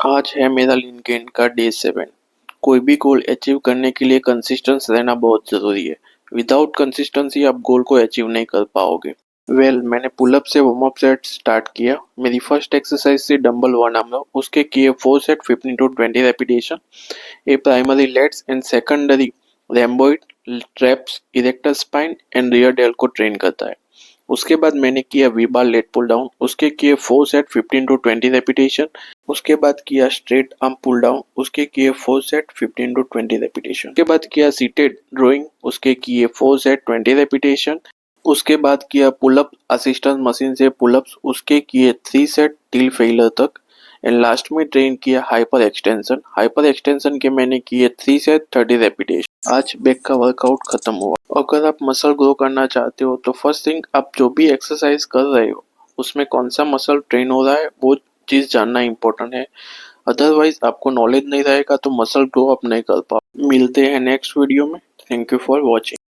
आज है मेरा लिंक्डइन का डे 7। कोई भी गोल अचीव करने के लिए कंसिस्टेंस रहना बहुत ज़रूरी है। विदाउट कंसिस्टेंसी आप गोल को अचीव नहीं कर पाओगे। मैंने पुलअप से वार्म अप सेट स्टार्ट किया। मेरी फर्स्ट एक्सरसाइज थी डंबल 1 आर्म, उसके किए 4 set 15 to 20 repetition. A primary lats and secondary rhomboid traps erector spine and rear delt को ट्रेन करता है। उसके बाद मैंने किया V bar lat pull down, उसके किए 4 सेट 15 टू 20 रेपिटेशन। उसके बाद किया स्ट्रेट आर्म पुल डाउन, उसके किए 4 सेट 15 टू 20 रेपिटेशन। उसके बाद किया सीटेड ड्राइंग, उसके किए 4 सेट 20 रेपिटेशन। उसके बाद किया पुलअप असिस्टेंस मशीन से पुलअप्स, उसके किए 3 सेट टिल फेलियर तक। एंड लास्ट में ट्रेन किया हाइपर एक्सटेंशन के मैंने किए 3 सेट 30 रेपिटेशन। आज बैक का वर्कआउट खत्म हुआ। अगर आप मसल ग्रो करना चाहते हो तो फर्स्ट थिंग, आप जो भी एक्सरसाइज कर रहे हो उसमें कौन सा मसल ट्रेन हो रहा है वो चीज जानना इम्पोर्टेंट है। अदरवाइज आपको नॉलेज नहीं रहेगा तो मसल ग्रो अप नहीं कर पाओ। मिलते हैं नेक्स्ट वीडियो में। Thank you for watching.